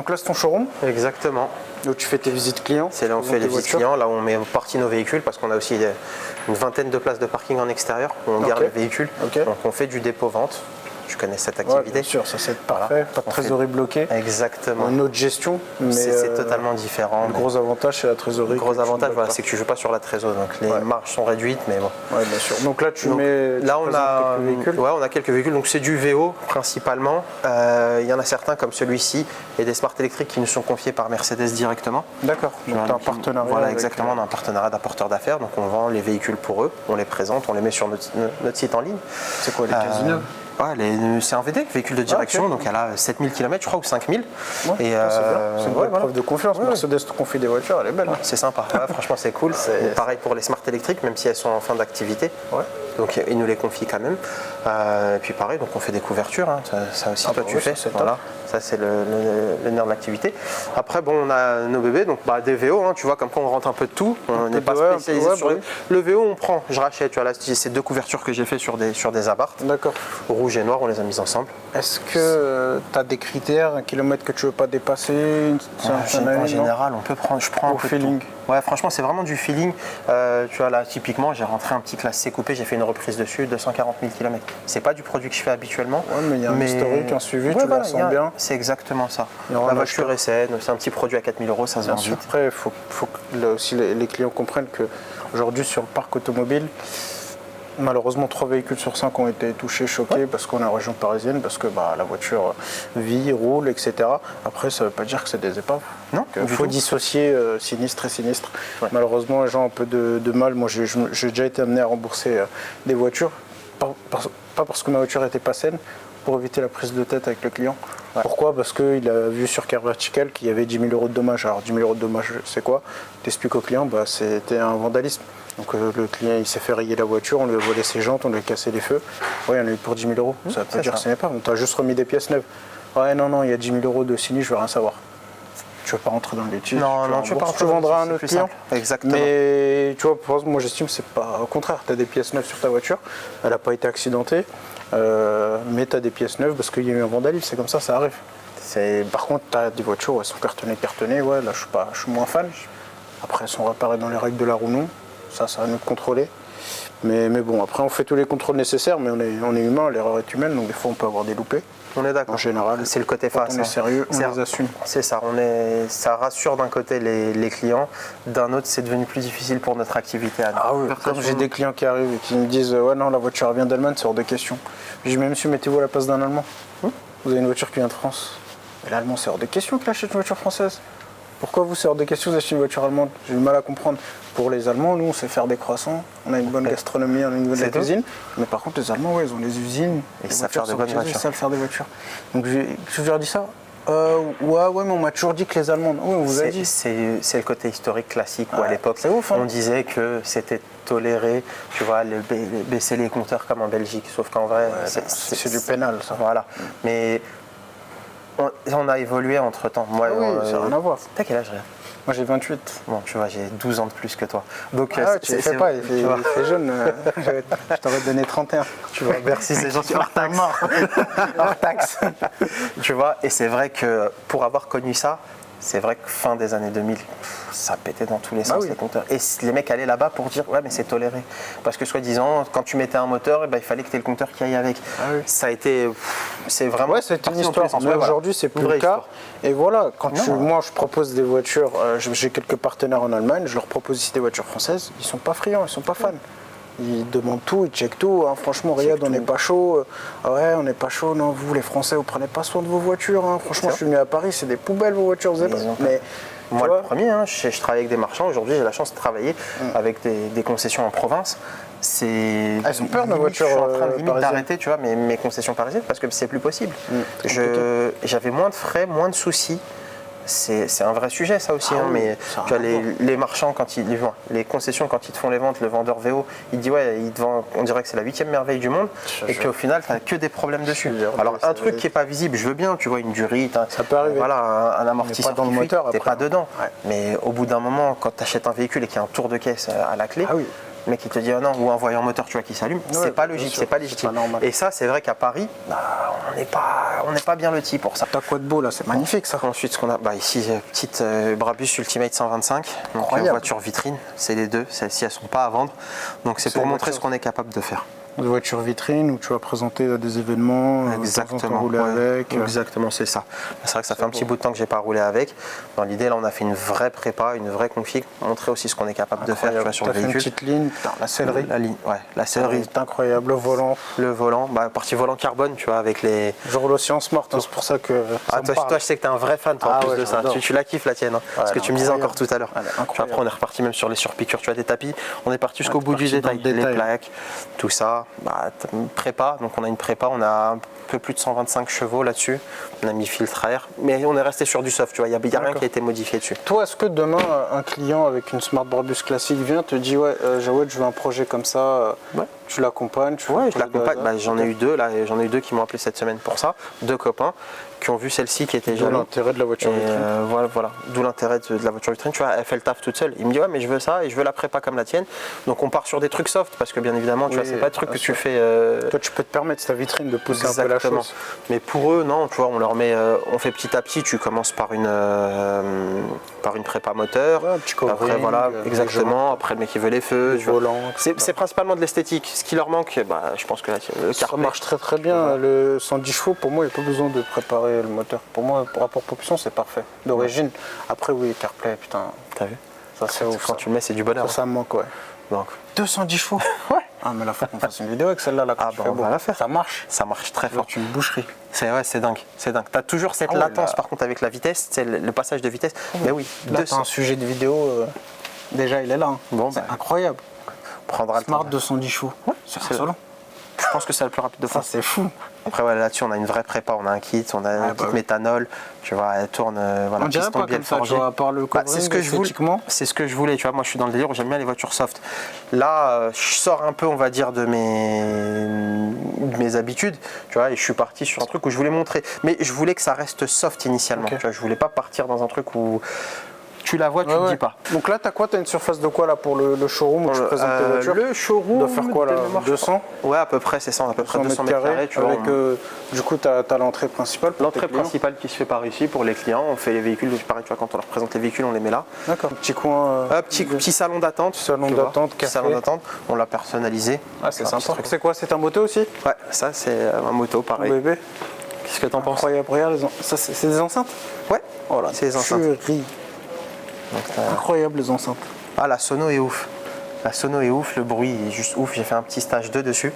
Donc là, c'est ton showroom Exactement. où tu fais tes visites clients. C'est là où on fait les visites clients, là où on met en partie nos véhicules parce qu'on a aussi une vingtaine de places de parking en extérieur où on garde les véhicules. Donc on fait du dépôt-vente. Tu connais cette activité? Ouais, bien sûr, ça c'est parfait. Pas de trésorerie bloquée. Exactement. Une autre gestion, mais c'est totalement différent. Le gros avantage, c'est la trésorerie. Le gros avantage, voilà, c'est que tu joues pas sur la trésorerie, donc les marges sont réduites, mais bon. Ouais, bien sûr. Donc là, tu mets. Là, on a quelques véhicules. Ouais, on a quelques véhicules. Donc c'est du VO principalement. Il y en a certains comme celui-ci et des Smart électriques qui nous sont confiés par Mercedes directement. D'accord. Donc tu as un partenariat. Voilà, exactement. On a un partenariat d'apporteur d'affaires. Donc on vend les véhicules pour eux, on les présente, on les met sur notre site en ligne. C'est quoi les casinos? Ouais, c'est un VD, véhicule de direction, donc elle a 7000 km, je crois, ou 5000. Ouais, c'est bien. C'est une bonne preuve de confiance. Mercedes te confie des voitures, elle est belle. C'est sympa, franchement c'est cool. Pareil pour les Smart électriques, même si elles sont en fin d'activité. Ouais. Donc ils nous les confient quand même. Et puis pareil, donc on fait des couvertures, hein. Ça aussi toi tu fais. Voilà. Ça c'est le nerf de l'activité. Après bon, on a nos bébés, donc des VO, hein, tu vois, comme quoi on rentre un peu de tout. On n'est pas spécialisé sur le VO, on prend, je rachète. Tu vois là, c'est 2 couvertures que j'ai fait sur des abarth. D'accord. Rouge et noir, on les a mises ensemble. Est-ce que tu as des critères, un kilomètre que tu veux pas dépasser? En général, je prends au feeling. Ouais, franchement, c'est vraiment du feeling. Tu vois, là, typiquement, j'ai rentré un petit classe C coupé, j'ai fait une reprise dessus, 240 000 km. C'est pas du produit que je fais habituellement. Ouais, mais il y a un historique, un suivi, tu la sens bien. C'est exactement ça. La voiture est saine, c'est un petit produit à 4 000 €, ça se vend vite. Après, il faut que là aussi les clients comprennent qu'aujourd'hui, sur le parc automobile, malheureusement, 3 véhicules sur 5 ont été touchés, choqués, parce qu'on est en région parisienne, parce que la voiture vit, roule, etc. Après, ça ne veut pas dire que c'est des épaves. Non. Il faut dissocier sinistre et sinistre. Ouais. Malheureusement, les gens ont un peu de mal. Moi, j'ai déjà été amené à rembourser des voitures, pas parce que ma voiture n'était pas saine, pour éviter la prise de tête avec le client. Ouais. Pourquoi? Parce qu'il a vu sur Car Vertical qu'il y avait 10 000 € de dommages. Alors 10 000 € de dommages, c'est quoi? Tu expliques au client, c'était un vandalisme. Donc le client il s'est fait rayer la voiture, on lui a volé ses jantes, on lui a cassé les feux. Oui, on a eu pour 10 000 €. Ça veut dire que ce n'est pas. On t'a juste remis des pièces neuves. Ouais, non, il y a 10 000 € de sinistre, je veux rien savoir. Tu ne veux pas rentrer dans le détail. Non, tu vendras à un autre client. Exactement. Mais tu vois, moi j'estime que c'est pas. Au contraire, tu as des pièces neuves sur ta voiture, elle n'a pas été accidentée, mais tu as des pièces neuves parce qu'il y a eu un vandalisme, c'est comme ça arrive. Par contre, tu as des voitures où elles sont cartonnées, ouais, là je suis moins fan. Après, elles sont réparées dans les règles de l'art ou non. Ça va nous contrôler. Mais bon, après, on fait tous les contrôles nécessaires, mais on est humain, l'erreur est humaine, donc des fois, on peut avoir des loupés. On est d'accord. En général, c'est le côté face. On est sérieux, on les assume. C'est ça. Ça rassure d'un côté les clients, d'un autre, c'est devenu plus difficile pour notre activité. Ah oui, comme j'ai des clients qui arrivent et qui me disent ouais, non, la voiture vient d'Allemagne, c'est hors de question. Je dis mais monsieur, mettez-vous à la place d'un Allemand. Vous avez une voiture qui vient de France. Mais l'Allemand, c'est hors de question qu'il achète une voiture française. Pourquoi vous, c'est hors de question d'acheter une voiture allemande? J'ai du mal à comprendre. Pour les Allemands, nous, on sait faire des croissants, on a une bonne gastronomie, on a une bonne cuisine. Mais par contre, les Allemands, ils ont des usines, ils savent faire des bonnes voitures. Ils savent faire des voitures. Donc, je leur dis ça. Ouais, mais on m'a toujours dit que les Allemands. Oui, on vous a dit. C'est le côté historique classique où à l'époque, on disait que c'était toléré, tu vois, baisser les compteurs comme en Belgique. Sauf qu'en vrai, c'est du pénal, ça. Voilà. Mais on a évolué entre temps. Moi, ça n'a rien à voir. T'as quel âge, Réa? Moi j'ai 28. Bon, tu vois, j'ai 12 ans de plus que toi. Donc, tu ne fais pas, il fait jeune. Je t'aurais donné 31. Tu vois, merci, c'est gentil. Hors taxe. Hors taxe. Tu vois, et c'est vrai que pour avoir connu ça, c'est vrai que fin des années 2000, ça pétait dans tous les sens les compteurs. Et les mecs allaient là-bas pour dire ouais mais c'est toléré. Parce que soi-disant, quand tu mettais un moteur, il fallait que tu aies le compteur qui aille avec. Ça a été. C'est vraiment. Ouais, c'est une histoire. Mais aujourd'hui, c'est plus le cas. Et voilà, moi je propose des voitures, j'ai quelques partenaires en Allemagne, je leur propose ici des voitures françaises, ils sont pas friands, ils sont pas fans. Ils demandent tout, ils checkent tout. Hein. Franchement, Riyad, on n'est pas chaud. Ouais, on n'est pas chaud. Non, vous, les Français, vous prenez pas soin de vos voitures. Hein. Franchement, je suis venu à Paris, c'est des poubelles vos voitures. Mais moi, le premier, je travaille avec des marchands. Aujourd'hui, j'ai la chance de travailler avec des concessions en province. Elles ont peur de nos voitures. Je suis en train de limite d'arrêter, tu vois, mes concessions parisiennes parce que c'est plus possible. J'avais moins de frais, moins de soucis. C'est un vrai sujet ça aussi, mais tu vois, les marchands, les concessions, quand ils te font les ventes, le vendeur VO, il dit ouais, on dirait que c'est la 8e merveille du monde, et qu'au final, tu n'as que des problèmes dessus. Alors un truc qui n'est pas visible, je veux bien, tu vois, une durite, ça peut arriver. Voilà, un amortisseur dans le moteur, t'es pas dedans. Ouais. Mais au bout d'un moment, quand tu achètes un véhicule et qu'il y a un tour de caisse à la clé, Le mec qui te dit oh non, ou un voyant moteur tu vois qui s'allume, c'est pas logique, c'est pas légitime. Et ça c'est vrai qu'à Paris, on n'est pas bien lotis pour ça. T'as quoi de beau là, c'est magnifique ça. Ensuite ce qu'on a, ici petite Brabus Ultimate 125, donc voiture vitrine, c'est les deux, celles-ci elles sont pas à vendre, donc c'est pour montrer ce qu'on est capable de faire. Une voiture vitrine où tu vas présenter des événements, exactement, rouler avec. Exactement, c'est ça. C'est vrai que ça fait un petit bout de temps que j'ai pas roulé avec. Dans l'idée, là, on a fait une vraie prépa, une vraie config, montrer aussi ce qu'on est capable de faire tu vois, sur le véhicule. Une petite ligne, putain, la sellerie. La sellerie. C'est incroyable, le volant. Partie volant carbone, tu vois, avec les. Je roule aussi en smart, c'est pour ça que. Toi, je sais que t'es un vrai fan, toi, en plus de ça. Tu la kiffes la tienne, hein, parce que tu me disais encore tout à l'heure. Après, on est reparti même sur les surpiqûres, tu vois, des tapis. On est parti jusqu'au bout du détail, les plaques, tout ça. Prépa, donc on a une prépa, on a un peu plus de 125 chevaux là-dessus, on a mis filtre à air, mais on est resté sur du soft, tu vois, il n'y a rien qui a été modifié dessus. Toi, est-ce que demain, un client avec une Smart Brabus classique vient, te dit ouais, Jawed, je veux un projet comme ça, tu l'accompagnes, je l'accompagne, j'en ai eu deux, là, j'en ai eu deux qui m'ont appelé cette semaine pour ça, deux copains qui ont vu celle-ci qui était jaloux. D'où l'intérêt de la voiture vitrine. Voilà, d'où l'intérêt de la voiture vitrine, tu vois, elle fait le taf toute seule. Il me dit ouais mais je veux ça et je veux la prépa comme la tienne. Donc on part sur des trucs soft parce que bien évidemment, tu vois, c'est pas des trucs que tu fais. Toi tu peux te permettre ta vitrine de pousser un peu la chose. Mais pour eux, non, tu vois, on leur met, on fait petit à petit, tu commences par une prépa moteur. Un petit covering, après voilà, exactement, après le mec il veut les feux. Le volant. C'est principalement de l'esthétique. Ce qui leur manque, je pense que le ça marche très bien. Le 110 chevaux, pour moi, il n'y a pas besoin de préparer le moteur. Pour moi, pour rapport propulsion, c'est parfait. D'origine. Après, oui, CarPlay, putain. T'as vu? Ça, c'est ouf. Quand tu le mets, c'est du bonheur. Ça me manque, ouais. Donc. 210 chevaux. Ouais. Ah, mais là, faut qu'on fasse une vidéo avec celle-là. On va la faire. Ça marche. Ça marche très fort. C'est une boucherie. C'est dingue. T'as toujours cette latence, par contre, avec la vitesse, c'est le passage de vitesse. Mais oui, là, t'as un sujet de vidéo. Déjà, il est là. Hein. Bon, c'est incroyable. Prendra Smart 210 chevaux. Ouais, c'est insolent. Je pense que c'est le plus rapide de France. Ça, c'est fou. Après, là-dessus, on a une vraie prépa, on a un kit, on a un kit méthanol, tu vois, elle tourne, on dirait pas comme ça, tu vois, à part le covering, c'est ce que je voulais, tu vois, moi je suis dans le délire où j'aime bien les voitures soft. Là, je sors un peu, on va dire, de mes habitudes, tu vois, et je suis parti sur un truc où je voulais montrer. Mais je voulais que ça reste soft initialement, tu vois, je voulais pas partir dans un truc où tu la vois, tu te dis pas. Donc là, t'as quoi? T'as une surface de quoi là pour le showroom où tu présentes tes voitures? Le showroom doit faire quoi là? 200? Ouais, à peu près, c'est ça, à peu près 200 mètres carrés. Tu vois, du coup, t'as l'entrée principale. L'entrée principale qui se fait par ici pour les clients. On fait les véhicules, pareil, tu vois, quand on leur présente les véhicules, on les met là. D'accord. Petit coin. Petit salon d'attente. Salon d'attente, café. Salon d'attente. On l'a personnalisé. Ah, c'est sympa. C'est quoi? C'est un moto aussi? Ouais, ça c'est un moto, pareil. Bébé. Qu'est-ce que t'en penses? Incroyable, regarde, ça c'est des enceintes? Ouais. Oh là, c'est des enceintes. Incroyable les enceintes. Ah, la sono est ouf. La sono est ouf, le bruit est juste ouf. J'ai fait un petit stage 2 dessus.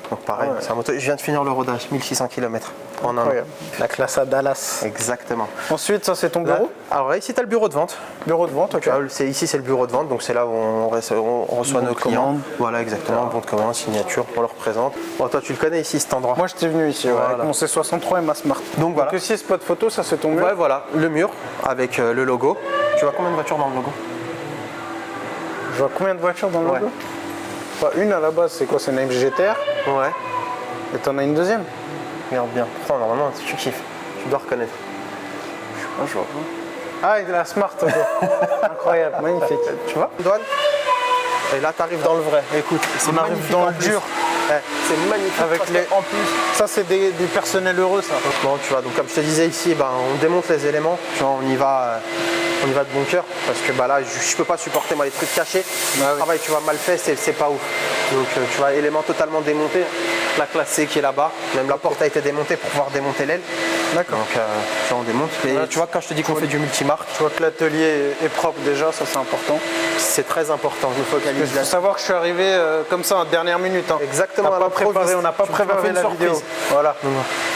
Donc pareil, c'est un moto. Je viens de finir le rodage, 1600 km en un an. La classe à Dallas. Exactement. Ensuite, ça c'est ton bureau? Alors ici tu as le bureau de vente. Bureau de vente, ok. Ici c'est le bureau de vente, donc c'est là où on reçoit nos clients. Voilà, exactement, bon de commande, signature, on leur présente. Bon, toi tu le connais ici cet endroit? Moi j'étais venu ici, avec mon C63 et ma Smart. Donc voilà. Donc ici spot photo, ça c'est ton mur? Ouais, voilà, le mur avec le logo. Tu vois combien de voitures dans le logo? Je vois combien de voitures dans le logo? Bah, une à la base, c'est quoi? C'est une MG GTR? Ouais. Et t'en as une deuxième? Regarde bien. Pourtant, normalement, tu kiffes. Tu dois reconnaître. Je sais pas, je vois pas. Ah, il est la Smart, ok. Incroyable, magnifique. Tu vois? Douane. Et là, t'arrives dans le vrai. Écoute, on arrive dans le dur. C'est magnifique. Avec en plus, ça c'est du personnel heureux, ça. Bon, tu vois, donc comme je te disais ici, on démonte les éléments. Tu vois, on y va de bon cœur parce que là, je peux pas supporter moi les trucs cachés. Le travail, tu vois, mal fait, c'est pas ouf. Donc, tu vois, élément totalement démonté. La classe C qui est là-bas, même la porte a été démontée pour pouvoir démonter l'aile. D'accord. Donc, tu vois, on démonte. Et tu vois, quand je te dis qu'on fait du multimarque, tu vois que l'atelier est propre déjà, ça c'est important. C'est très important. Je me focalise là-dessus. Il faut savoir que je suis arrivé comme ça en dernière minute. Hein. Exactement. On n'a pas préparé la vidéo. Voilà.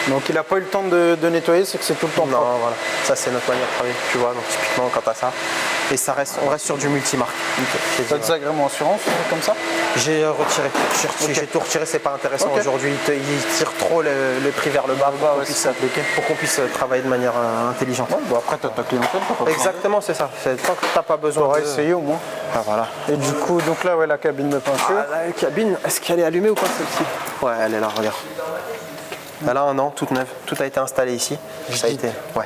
Donc il n'a pas eu le temps de nettoyer, c'est que c'est tout le temps propre. Non, voilà. Ça c'est notre manière de travailler, tu vois, donc typiquement quand t'as ça. Et on reste sur du multimarque. T'as des agréments assurance comme ça? J'ai retiré. J'ai tout retiré, c'est pas intéressant aujourd'hui. Ils tirent trop le prix vers le bas pour qu'on puisse travailler de manière intelligente. Bon, après t'as ta clientèle. Exactement, c'est ça. Tant que t'as pas besoin. On va essayer au moins. Ah, voilà. Et du coup, donc là, la cabine de peinture. La cabine, est-ce qu'elle est allumée ou pas celle-ci? Ouais, elle est là, regarde. Elle a un an, toute neuve. Tout a été installé ici. Ça a été. Ouais.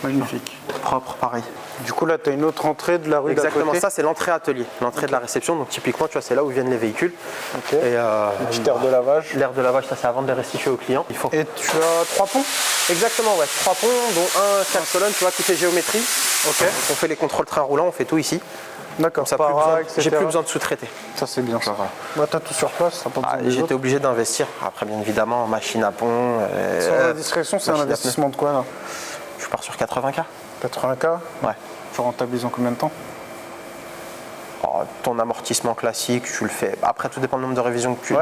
Magnifique. Propre, pareil. Du coup, là, tu as une autre entrée de la rue d'à Exactement, côté. ça c'est l'entrée atelier, l'entrée de la réception. Donc typiquement, tu vois, c'est là où viennent les véhicules. Ok. Et Une petite aire de lavage. l'air de lavage, ça c'est avant de les restituer aux clients. Il faut... Et tu as 3 ponts? Exactement, ouais. 3 ponts, dont un 4 colonnes, tu vois, tout est géométrie. Ok. Donc, on fait les contrôles train roulant, on fait tout ici. D'accord, Ça, j'ai plus besoin de sous-traiter. Ça, c'est bien ça. Bah, tu as tout sur place, ça pas besoin des J'étais autres. obligé d'investir. Après, bien évidemment, machine à pont. Sans indiscrétion, c'est un machine à investissement de quoi là? Je pars sur 80K. 80K? Ouais. Tu rentabilises en combien de temps? Ton amortissement classique, tu le fais. Après, tout dépend du nombre de révisions que tu,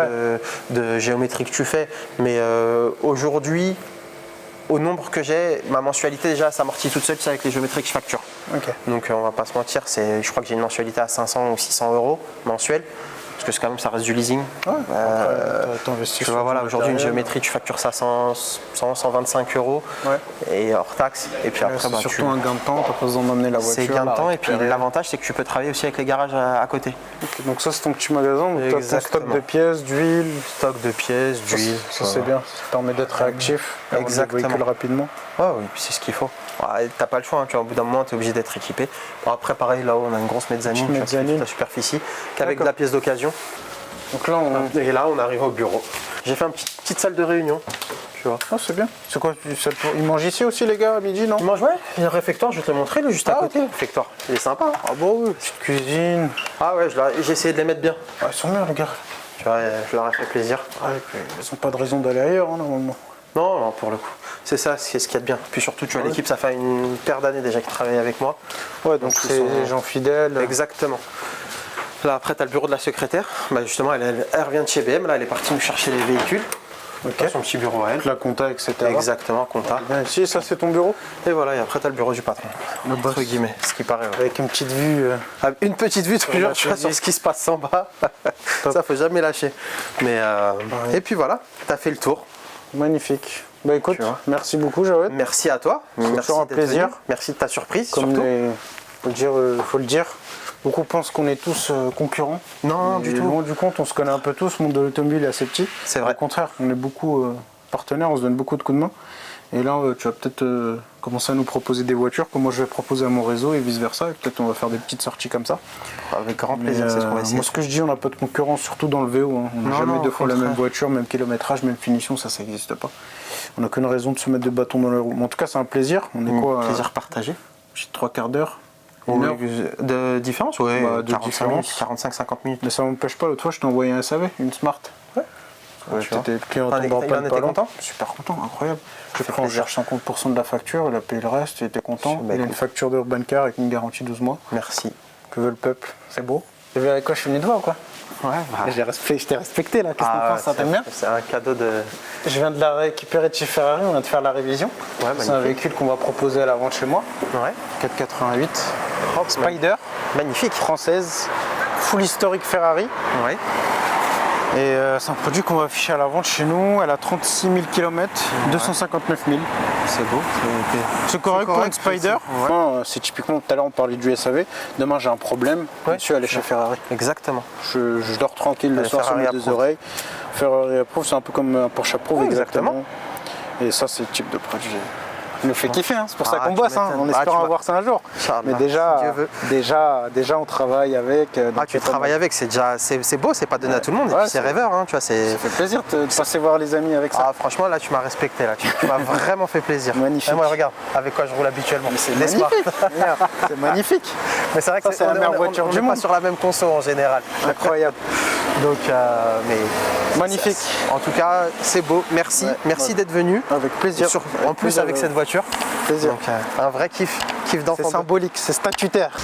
de géométrie que tu fais. Mais aujourd'hui, au nombre que j'ai, ma mensualité déjà s'amortit toute seule, c'est avec les géométries que je facture. Ok. Donc on va pas se mentir, je crois que j'ai une mensualité à 500 ou 600 euros mensuel. Parce que quand même ça reste du leasing. Ouais. Tu Tu vois, voilà, aujourd'hui une géométrie, tu factures ça 125 euros et hors taxe. Et puis après, c'est surtout un gain de temps, tu n'as pas besoin d'emmener la voiture. C'est gain de temps et puis l'avantage c'est que tu peux travailler aussi avec les garages à côté. Okay, donc ça c'est ton petit magasin, donc tu as ton stock de pièces, d'huile. Stock de pièces, d'huile. Ça c'est bien, ça permet d'être réactif, d'avoir le véhicule rapidement. Oui, c'est ce qu'il faut. T'as pas le choix, hein, tu vois, au bout d'un moment tu es obligé d'être équipé. Bon, après pareil, là-haut on a une grosse mezzanine, toute la superficie, qu'avec de la pièce d'occasion. Donc là Et là on arrive au bureau. J'ai fait une petite salle de réunion. Tu vois. Ah, c'est bien. C'est quoi? Ils mangent ici aussi les gars à midi, non? Ils mangent, ouais. Il y a un réfectoire, je vais te le montrer, il est juste à côté. Le réfectoire, il est sympa. Hein. Ah bon, oui. Petite cuisine. Ah ouais, j'ai essayé de les mettre bien. Ah, ils sont bien les gars. Tu vois, je leur ai fait plaisir. Ils n'ont pas de raison d'aller ailleurs hein, normalement. Non, pour le coup. C'est ça, c'est ce qu'il y a de bien. Puis surtout, tu vois, l'équipe, ça fait une paire d'années déjà qu'ils travaillent avec moi. Ouais, donc c'est des gens fidèles. Exactement. Là, après, tu as le bureau de la secrétaire. Bah, justement, elle revient de chez BM. Là, elle est partie nous chercher les véhicules. Ok. Son petit bureau à elle. La compta, etc. Exactement, compta. Bien, ici, ça c'est ton bureau. Et voilà, et après, tu as le bureau du patron. Le boss. Entre guillemets, ce qui paraît. Ouais. Avec une petite vue. Une petite vue toujours sur ce qui se passe en bas. Ça, faut jamais lâcher. Mais et puis voilà, tu as fait le tour. Magnifique. Bah écoute, merci beaucoup Jawed. Merci à toi. C'est toujours un plaisir. Merci de ta surprise. Comme faut le dire. Beaucoup pensent qu'on est tous concurrents. Non, du tout. Loin du compte, on se connaît un peu tous. Le monde de l'automobile est assez petit. C'est vrai. Au contraire, on est beaucoup partenaires, on se donne beaucoup de coups de main. Et là, tu vas peut-être commencer à nous proposer des voitures que moi je vais proposer à mon réseau et vice versa. Et peut-être on va faire des petites sorties comme ça. Avec grand plaisir, c'est ce qu'on va essayer. Moi, ce que je dis, on n'a pas de concurrence, surtout dans le VO. Hein. On n'a jamais deux fois la même voiture, même kilométrage, même finition, ça n'existe pas. On n'a qu'une raison de se mettre des bâtons dans les roues. Mais en tout cas, c'est un plaisir. On est quoi? Plaisir partagé. J'ai 3/4 d'heure. De différence, ouais. Bah, de différence. 45-50 minutes. Mais ça m'empêche pas, l'autre fois je t'ai envoyé un SAV, une Smart. T'étais le client il était content. Super content, incroyable. On gère 50% de la facture, il a payé le reste, il était content. Il a une facture de Urban Car avec une garantie 12 mois. Merci. Que veut le peuple? C'est beau. Tu as vu avec quoi je suis venu te voir ou quoi? Ouais, je t'ai respecté là, qu'est-ce que tu penses? Ça t'aime bien? C'est un cadeau de. Je viens de la récupérer de chez Ferrari, on vient de faire la révision. Ouais, c'est un véhicule qu'on va proposer à la vente chez moi. Ouais. 488. Spider. Magnifique. Française. Full historique Ferrari. Ouais. Et c'est un produit qu'on va afficher à la vente chez nous. Elle a 36 000 km, 259 000. C'est beau. C'est correct pour une Spider. C'est typiquement, tout à l'heure on parlait du SAV. Demain j'ai un problème, monsieur, aller chez Ferrari. Exactement. Je dors tranquille le soir sur mes deux oreilles. Ferrari Approved, c'est un peu comme un Porsche Approved, exactement. Et ça, c'est le type de produit. Il nous fait kiffer, hein. C'est pour ça qu'on bosse, en espérant avoir ça un jour. Mais déjà, on travaille avec. Tu travailles avec, c'est déjà, c'est beau, c'est pas donné à tout le monde. C'est rêveur, hein, tu vois. Ça fait plaisir de passer voir les amis avec ça. Franchement, là, tu m'as respecté, là. Tu m'as vraiment fait plaisir. Magnifique. Moi, regarde, avec quoi je roule habituellement. C'est magnifique. C'est magnifique. Mais c'est vrai que c'est la meilleure voiture du monde. Pas sur la même conso en général. Incroyable. Donc, mais magnifique. En tout cas, c'est beau. Merci, merci d'être venu. Avec plaisir. En plus, avec cette voiture. Plaisir. Donc, un vrai kiff d'enfant. C'est symbolique, c'est statutaire.